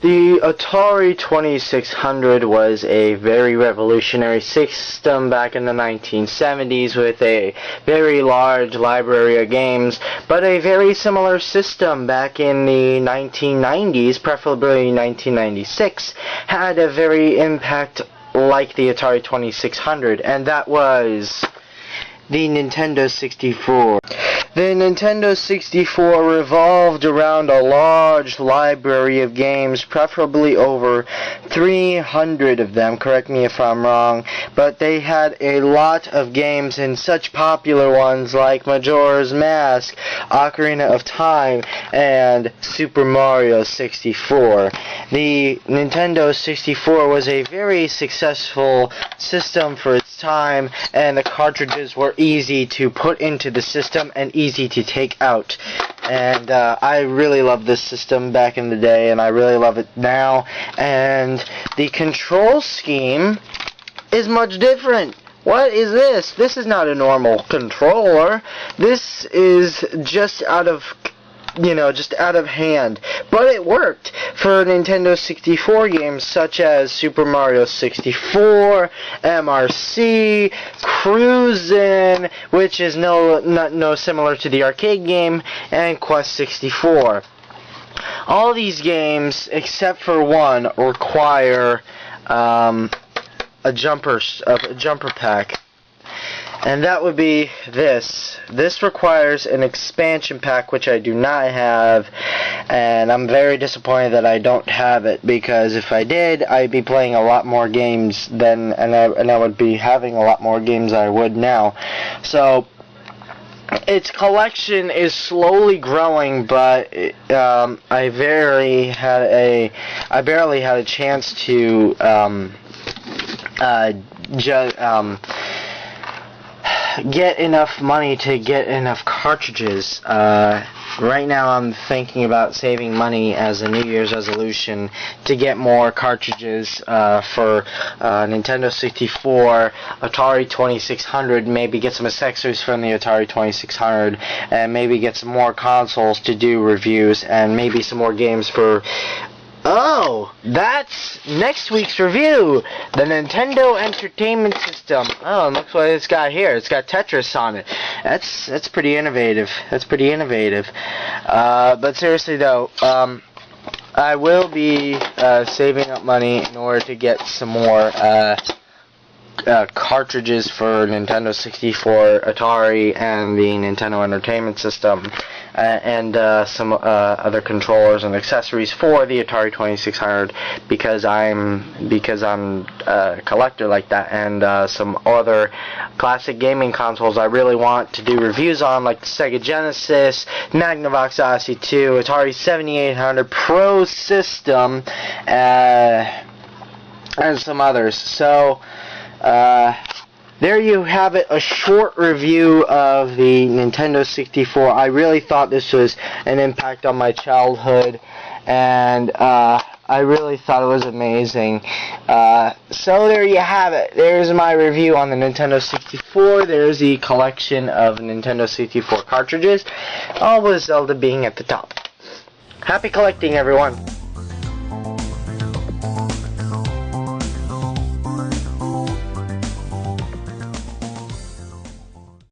The Atari 2600 was a very revolutionary system back in the 1970s with a very large library of games, but a very similar system back in the 1990s, preferably 1996, had a very impact like the Atari 2600, and that was the Nintendo 64. The Nintendo 64 revolved around a large library of games, preferably over 300 of them, correct me if I'm wrong, but they had a lot of games, and such popular ones like Majora's Mask, Ocarina of Time, and Super Mario 64. The Nintendo 64 was a very successful system for its time, and the cartridges were easy to put into the system and easy to take out. And I really loved this system back in the day, and I really love it now. And the control scheme is much different. What is this? This is not a normal controller. This is just out of hand. But it worked for Nintendo 64 games such as Super Mario 64, MRC, Cruisin', which is no similar to the arcade game, and Quest 64. All these games, except for one, require a jumper pack. And that would be this. This requires an expansion pack, which I do not have, and I'm very disappointed that I don't have it, because if I did, I'd be playing a lot more games then, and I would be having a lot more games than I would now. So its collection is slowly growing, but I barely had a chance to get enough money to get enough cartridges. Right now I'm thinking about saving money as a New Year's resolution to get more cartridges for Nintendo 64, Atari 2600, maybe get some accessories from the Atari 2600, and maybe get some more consoles to do reviews, and maybe some more games for... Oh, that's next week's review. The Nintendo Entertainment System. Oh, and look what it's got here. It's got Tetris on it. That's pretty innovative. But seriously though, I will be saving up money in order to get some more cartridges for Nintendo 64, Atari, and the Nintendo Entertainment System, and some other controllers and accessories for the Atari 2600, because I'm a collector like that, and some other classic gaming consoles I really want to do reviews on, like the Sega Genesis, Magnavox Odyssey 2, Atari 7800 Pro System, and some others. So there you have it, a short review of the Nintendo 64. I really thought this was an impact on my childhood, and I really thought it was amazing. So there you have it. There's my review on the Nintendo 64. There's the collection of Nintendo 64 cartridges, all with Zelda being at the top. Happy collecting, everyone!